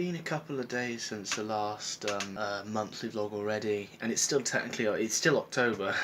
been a couple of days since the last monthly vlog already, and it's still October,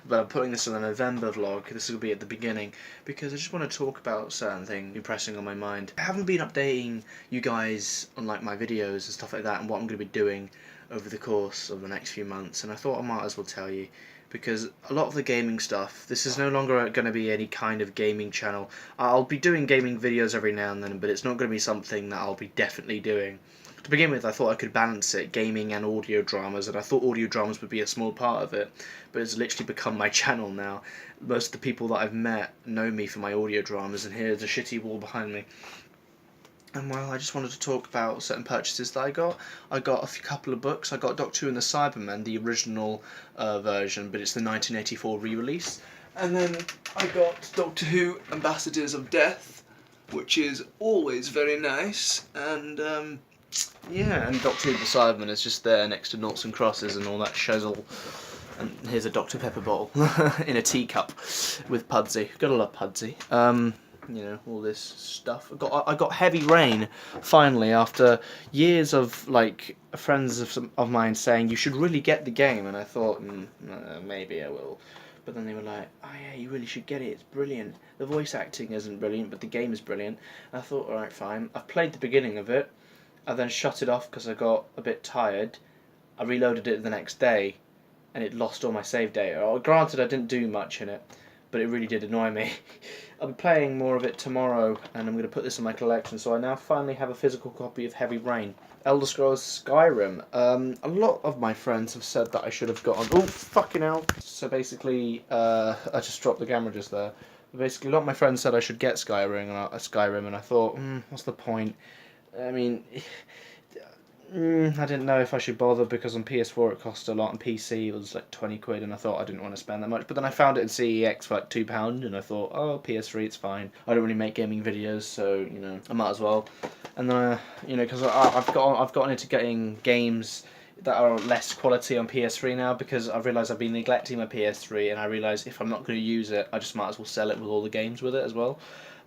but I'm putting this on a November vlog. This will be at the beginning because I just want to talk about certain things impressing on my mind. I haven't been updating you guys on like my videos and stuff like that and what I'm going to be doing over the course of the next few months, and I thought I might as well tell you, because a lot of the gaming stuff, this is no longer going to be any kind of gaming channel. I'll be doing gaming videos every now and then, but it's not going to be something that I'll be definitely doing. To begin with, I thought I could balance it, gaming and audio dramas, and I thought audio dramas would be a small part of it, but it's literally become my channel now. Most of the people that I've met know me for my audio dramas, and here's a shitty wall behind me. And well, I just wanted to talk about certain purchases that I got. I got a couple of books. I got Doctor Who and the Cybermen, the original version, but it's the 1984 re-release. And then I got Doctor Who Ambassadors of Death, which is always very nice. And yeah, and Doctor Who and the Cybermen is just there next to noughts and crosses and all that shizzle. And here's a Dr Pepper bottle in a teacup with Pudsey. Gotta love Pudsey. You know, all this stuff. I got Heavy Rain finally, after years of like friends of mine saying you should really get the game, and I thought maybe I will, but then they were like, oh yeah, you really should get it, it's brilliant. The voice acting isn't brilliant, but the game is brilliant. And I thought, alright, fine. I played the beginning of it, I then shut it off because I got a bit tired. I reloaded it the next day and it lost all my save data. Granted, I didn't do much in it, but it really did annoy me. I'll be playing more of it tomorrow, and I'm going to put this in my collection, so I now finally have a physical copy of Heavy Rain. Elder Scrolls Skyrim. A lot of my friends have said that I should have gotten... Oh, fucking hell. So basically, I just dropped the camera just there. Basically, a lot of my friends said I should get Skyrim, and I thought, what's the point? I mean... I didn't know if I should bother, because on PS4 it cost a lot, and PC it was like 20 quid, and I thought I didn't want to spend that much. But then I found it in CEX for like £2, and I thought, oh, PS3 it's fine. I don't really make gaming videos, so you know, I might as well. And then you know, because I've gotten into getting games that are less quality on PS3 now, because I've realised I've been neglecting my PS3, and I realise if I'm not going to use it, I just might as well sell it with all the games with it as well.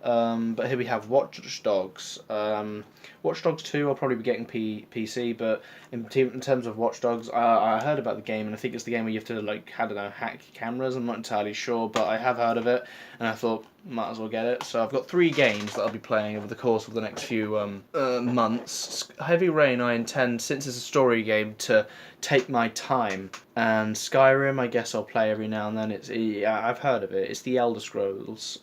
But here we have Watch Dogs. Watch Dogs 2 I'll probably be getting PC, but in terms of Watch Dogs, I heard about the game, and I think it's the game where you have to, like, I don't know, hack cameras. I'm not entirely sure, but I have heard of it, and I thought, might as well get it. So I've got 3 games that I'll be playing over the course of the next few months. Heavy Rain I intend, since it's a story game, to take my time, and Skyrim I guess I'll play every now and then. I've heard of it. It's the Elder Scrolls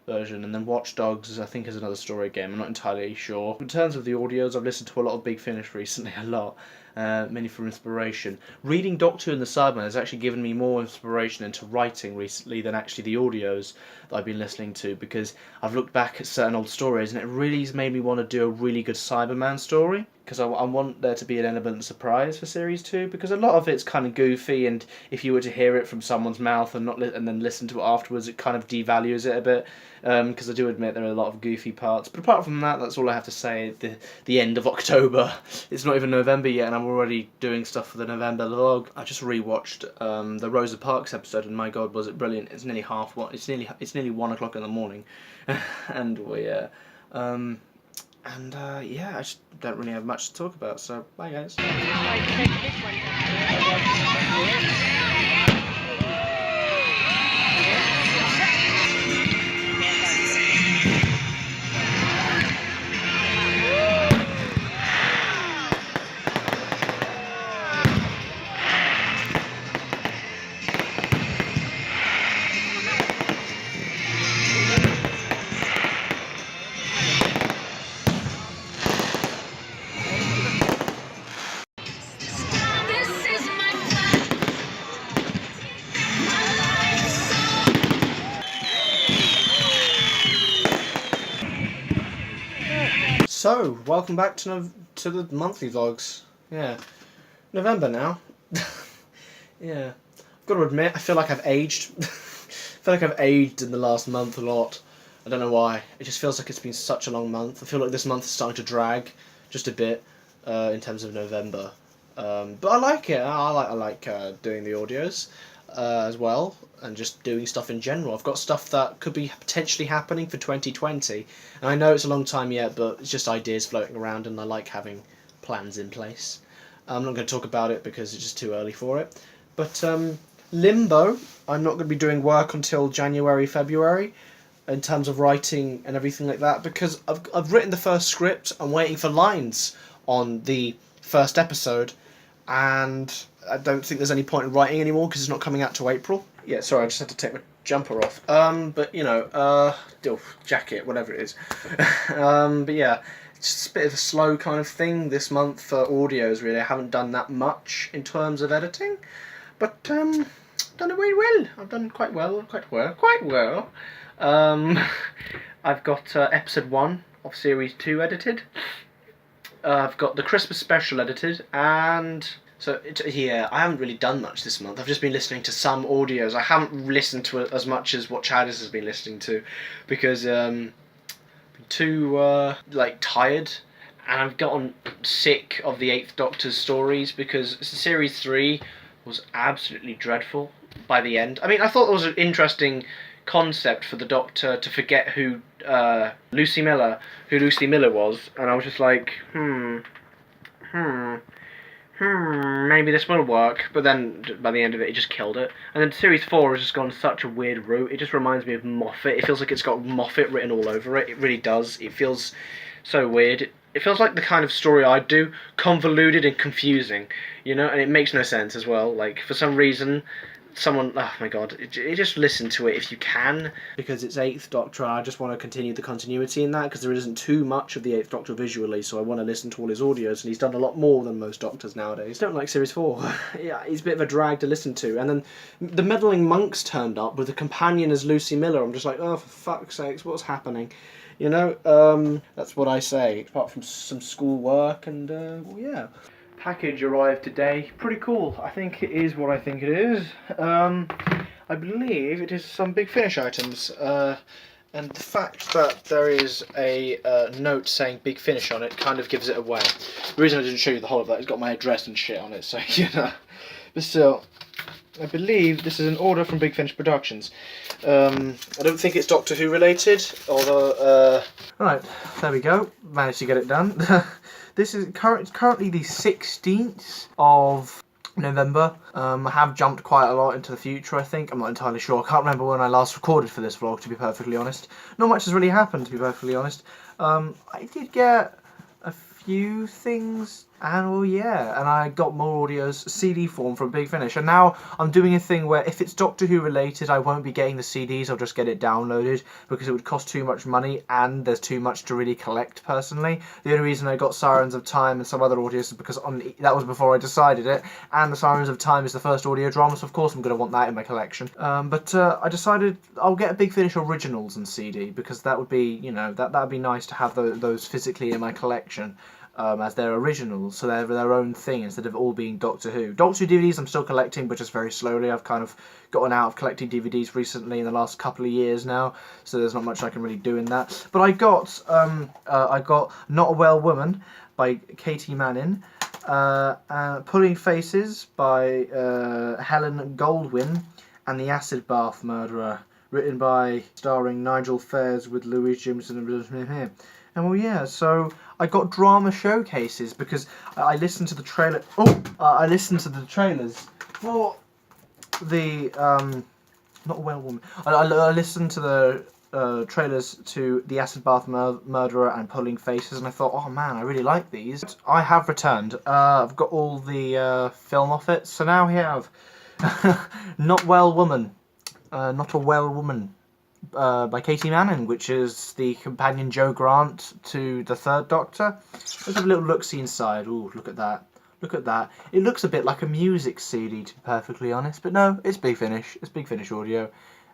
version, and then Watch Dogs I think is another story game. I'm not entirely sure. In terms of the audios, I've listened to a lot of Big Finish recently, a lot, mainly for inspiration. Reading Doctor Who and the Cybermen has actually given me more inspiration into writing recently than actually the audios that I've been listening to, because I've looked back at certain old stories and it really has made me want to do a really good Cyberman story, because I want there to be an element of surprise for Series 2, because a lot of it's kind of goofy, and if you were to hear it from someone's mouth and and then listen to it afterwards, it kind of devalues it a bit, because I do admit there are a lot of goofy parts. But apart from that, that's all I have to say at the end of October. It's not even November yet, and I'm already doing stuff for the November vlog. I just rewatched the Rosa Parks episode, and my god, was it brilliant. It's nearly it's nearly 1 o'clock in the morning, and yeah, I just don't really have much to talk about, so bye guys. So, welcome back to the monthly vlogs. Yeah, November now. Yeah, I've got to admit, I feel like I've aged. I feel like I've aged in the last month a lot. I don't know why. It just feels like it's been such a long month. I feel like this month is starting to drag just a bit in terms of November. But I like it. I like doing the audios as well, and just doing stuff in general. I've got stuff that could be potentially happening for 2020, and I know it's a long time yet, but it's just ideas floating around, and I like having plans in place. I'm not going to talk about it because it's just too early for it. But Limbo, I'm not going to be doing work until January, February, in terms of writing and everything like that, because I've written the first script. I'm waiting for lines on the first episode, and I don't think there's any point in writing anymore because it's not coming out till April. Yeah, sorry, I just had to take my jumper off. But you know, jacket, whatever it is. But yeah, it's just a bit of a slow kind of thing this month for audios. Really, I haven't done that much in terms of editing, but done it very well. I've done quite well. I've got episode 1 of series 2 edited. I've got the Christmas special edited, and so yeah, I haven't really done much this month. I've just been listening to some audios. I haven't listened to it as much as what Chadis has been listening to, because been too tired, and I've gotten sick of the Eighth Doctor's stories, because series 3 was absolutely dreadful by the end. I mean, I thought it was an interesting concept for the Doctor to forget who Lucy Miller was, and I was just like, maybe this will work. But then by the end of it, it just killed it. And then series 4 has just gone such a weird route. It just reminds me of Moffat. It feels like it's got Moffat written all over it. It really does. It feels so weird. It feels like the kind of story I'd do, convoluted and confusing, you know, and it makes no sense as well. Like, for some reason, someone, oh my god, just listen to it if you can, because it's Eighth Doctor. I just want to continue the continuity in that, because there isn't too much of the Eighth Doctor visually, so I want to listen to all his audios, and he's done a lot more than most Doctors nowadays. Don't like series 4. Yeah, he's a bit of a drag to listen to. And then the meddling monks turned up with a companion as Lucy Miller. I'm just like, oh, for fuck's sakes, what's happening? You know, that's what I say, apart from some school work, and well, yeah. Package arrived today. Pretty cool. I think it is what I think it is. I believe it is some Big Finish items. And the fact that there is a note saying Big Finish on it kind of gives it away. The reason I didn't show you the whole of that, it's got my address and shit on it, so you know. But still, I believe this is an order from Big Finish Productions. I don't think it's Doctor Who related, although... Right, there we go. Managed to get it done. This is currently the 16th of November. I have jumped quite a lot into the future, I think. I'm not entirely sure. I can't remember when I last recorded for this vlog, to be perfectly honest. Not much has really happened, to be perfectly honest. I did get a few things, and well, yeah, and I got more audios, CD form from Big Finish, and now I'm doing a thing where if it's Doctor Who related, I won't be getting the CDs, I'll just get it downloaded, because it would cost too much money, and there's too much to really collect, personally. The only reason I got Sirens of Time and some other audios is because that was before I decided it, and the Sirens of Time is the first audio drama, so of course I'm going to want that in my collection. But I decided I'll get a Big Finish Originals and CD, because that would be, you know, that would be nice to have those physically in my collection. As their originals, so they're their own thing instead of all being Doctor Who. Doctor Who DVDs I'm still collecting, but just very slowly. I've kind of gotten out of collecting DVDs recently in the last couple of years now, so there's not much I can really do in that. But I got Not a Well Woman by Katie Manning, Pulling Faces by Helen Goldwyn, and The Acid Bath Murderer, written by, starring Nigel Fairs with Louise Jimson. And well, yeah, so I got drama showcases because I listened to the trailer. I listened to the trailers for the Not a Well Woman. I listened to the trailers to The Acid Bath Murderer and Pulling Faces, and I thought, oh man, I really like these. I have returned. I've got all the film off it, so now we have Not Well Woman, Not a Well Woman. By Katie Manning, which is the companion Jo Grant to the Third Doctor. Let's have a little look-see inside. Ooh, look at that. Look at that. It looks a bit like a music CD, to be perfectly honest, but no, it's Big Finish. It's Big Finish audio.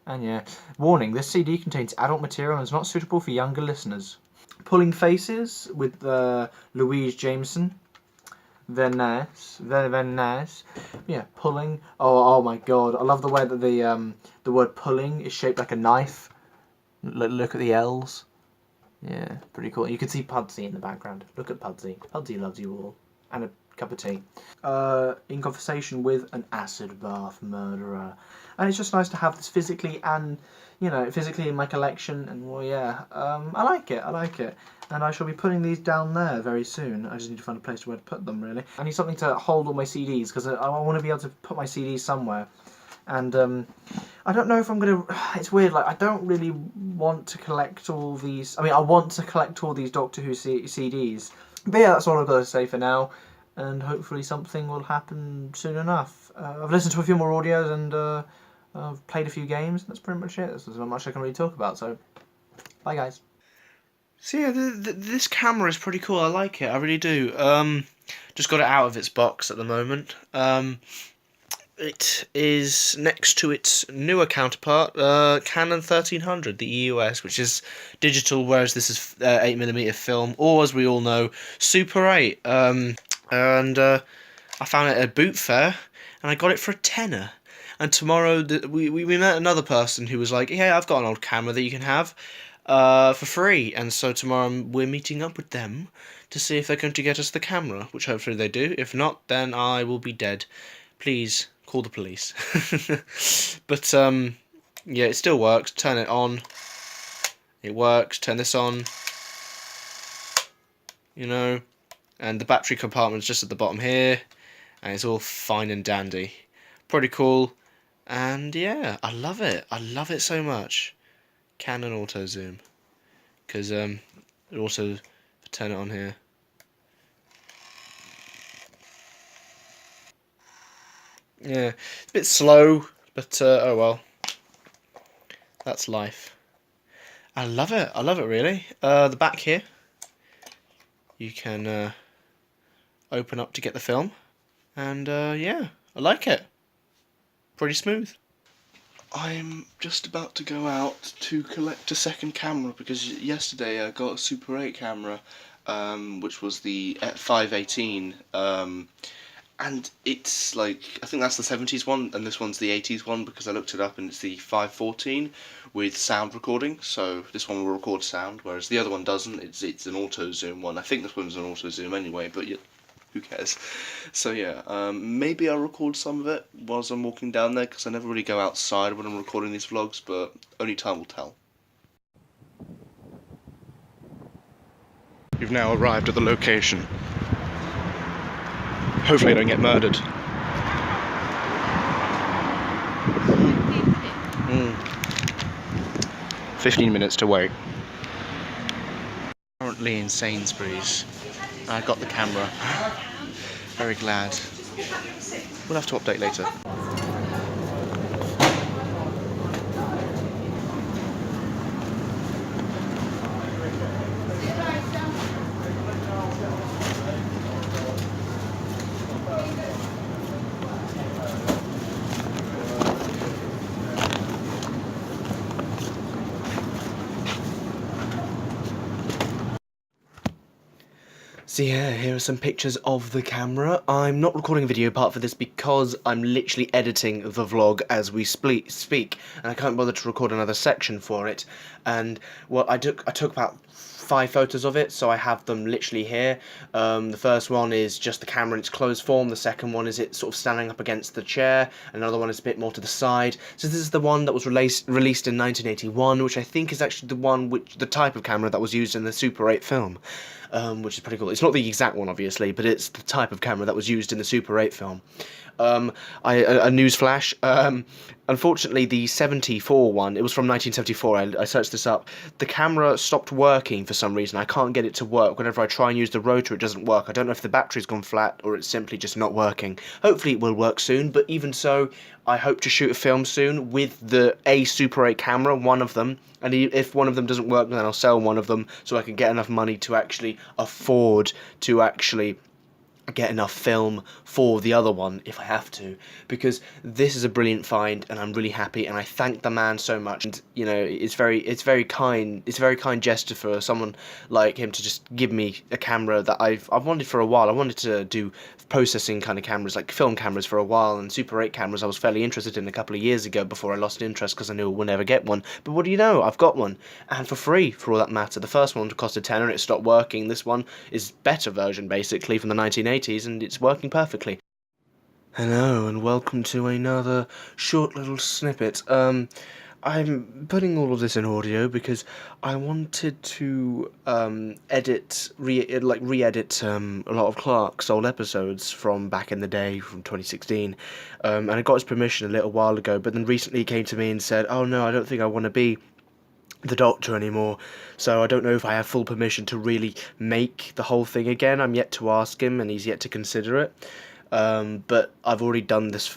And yeah, warning, this CD contains adult material and is not suitable for younger listeners. Pulling Faces with Louise Jameson. Very nice, very nice. Yeah, pulling. Oh my god, I love the way that the word pulling is shaped like a knife. Look at the L's. Yeah, pretty cool. You can see Pudsey in the background. Look at Pudsey. Pudsey loves you all. And a cup of tea. In conversation with an acid bath murderer. And it's just nice to have this physically and, you know, physically in my collection, and well, yeah, I like it. And I shall be putting these down there very soon. I just need to find a place where to put them, really. I need something to hold all my CDs, because I want to be able to put my CDs somewhere. And I don't know if I'm going to... It's weird, like, I don't really want to collect all these... I mean, I want to collect all these Doctor Who CDs. But yeah, that's all I've got to say for now. And hopefully something will happen soon enough. I've listened to a few more audios, and I've played a few games. That's pretty much it. There's not much I can really talk about, so... Bye, guys. So yeah, this camera is pretty cool. I like it. I really do. Just got it out of its box at the moment. It is next to its newer counterpart, Canon 1300, the EOS, which is digital, whereas this is 8mm film, or as we all know, Super 8. I found it at a boot fair, and I got it for a tenner. And tomorrow we met another person who was like, "Yeah, I've got an old camera that you can have for free." And so tomorrow we're meeting up with them to see if they're going to get us the camera, which hopefully they do. If not, then I will be dead. Please call the police. But yeah, it still works. Turn it on. It works. Turn this on. You know, and the battery compartment's just at the bottom here, and it's all fine and dandy. Pretty cool. And yeah, I love it. I love it so much. Canon auto zoom, because it also turn it on here. Yeah, it's a bit slow, but oh well. That's life. I love it. I love it really. The back here, you can open up to get the film, and yeah, I like it. Pretty smooth. I'm just about to go out to collect a second camera, because yesterday I got a Super 8 camera, which was the 518, and it's like, I think that's the 70s one, and this one's the 80s one, because I looked it up and it's the 514 with sound recording, so this one will record sound, whereas the other one doesn't. It's an auto zoom one. I think this one's an auto zoom anyway, but yeah, who cares? So yeah, maybe I'll record some of it whilst I'm walking down there, because I never really go outside when I'm recording these vlogs, but only time will tell. You've now arrived at the location. Hopefully I don't get murdered. 15 minutes to wait. Currently in Sainsbury's. I got the camera. Very glad. We'll have to update later. So yeah, here are some pictures of the camera. I'm not recording a video part for this because I'm literally editing the vlog as we speak, and I can't bother to record another section for it. And well, I took about 5 photos of it, so I have them literally here. The first one is just the camera in its closed form. The second one is it sort of standing up against the chair. Another one is a bit more to the side. So this is the one that was released in 1981, which I think is actually the type of camera that was used in the Super 8 film. Which is pretty cool. It's not the exact one, obviously, but it's the type of camera that was used in the Super 8 film. A news flash. Unfortunately, the 74 one, it was from 1974, I searched this up, the camera stopped working for some reason. I can't get it to work. Whenever I try and use the rotor, it doesn't work. I don't know if the battery's gone flat or it's simply just not working. Hopefully it will work soon, but even so, I hope to shoot a film soon with the Super 8 camera, one of them, and if one of them doesn't work, then I'll sell one of them so I can get enough money to actually afford to actually get enough film for the other one if I have to, because this is a brilliant find and I'm really happy, and I thank the man so much. And you know, it's a very kind gesture for someone like him to just give me a camera that I've wanted for a while. I wanted to do processing kind of cameras, like film cameras, for a while, and Super 8 cameras I was fairly interested in a couple of years ago before I lost interest because I knew I would never get one. But what do you know? I've got one, and for free, for all that matter. The first one cost a tenner and it stopped working. This one is better version, basically, from the 1980s, and it's working perfectly. Hello, and welcome to another short little snippet. I'm putting all of this in audio because I wanted to re-edit a lot of Clark's old episodes from back in the day, from 2016, and I got his permission a little while ago, but then recently he came to me and said, "Oh no, I don't think I want to be the Doctor anymore, so I don't know if I have full permission to really make the whole thing again. I'm yet to ask him, and he's yet to consider it." But I've already done this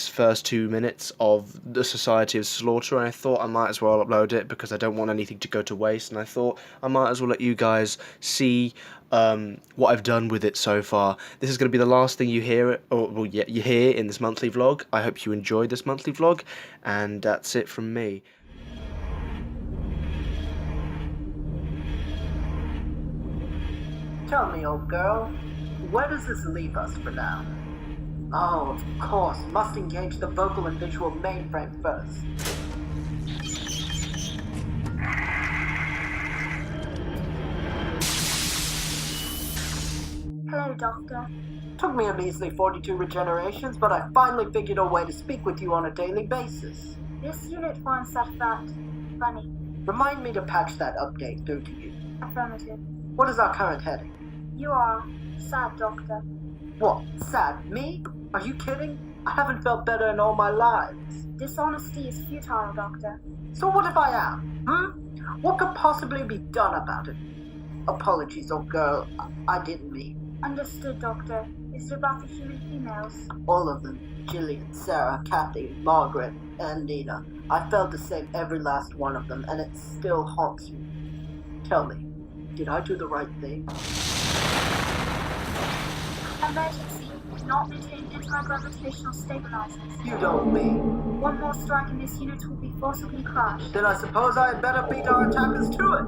first 2 minutes of the Society of Slaughter, and I thought I might as well upload it because I don't want anything to go to waste, and I thought I might as well let you guys see what I've done with it so far. This is going to be the last thing you hear, you hear in this monthly vlog. I hope you enjoyed this monthly vlog, and that's it from me. Tell me, old girl, where does this leave us for now? Oh, of course, must engage the vocal and visual mainframe first. Hello, Doctor. Took me a measly 42 regenerations, but I finally figured a way to speak with you on a daily basis. This unit forms that fact. Funny. Remind me to patch that update through to you. Affirmative. What is our current heading? You are sad, Doctor. What? Sad? Me? Are you kidding? I haven't felt better in all my lives. Dishonesty is futile, Doctor. So what if I am? What could possibly be done about it? Apologies, old girl. I didn't mean. Understood, Doctor. Is it about the human females? All of them. Jillian, Sarah, Kathy, Margaret, and Nina. I failed to save every last one of them, and it still haunts me. Tell me, did I do the right thing? Emergency. Not maintain anti-gravitational stabilizers. You don't mean. One more strike and this unit will be forcibly crashed. Then I suppose I had better beat our attackers to it.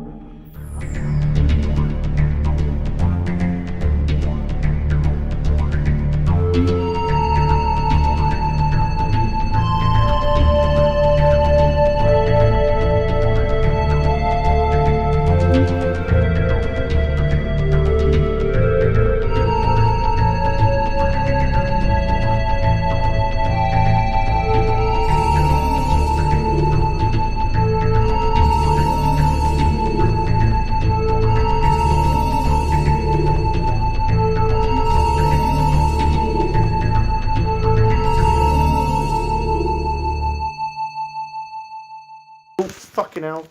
Fucking hell.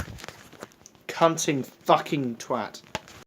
Cunting fucking twat.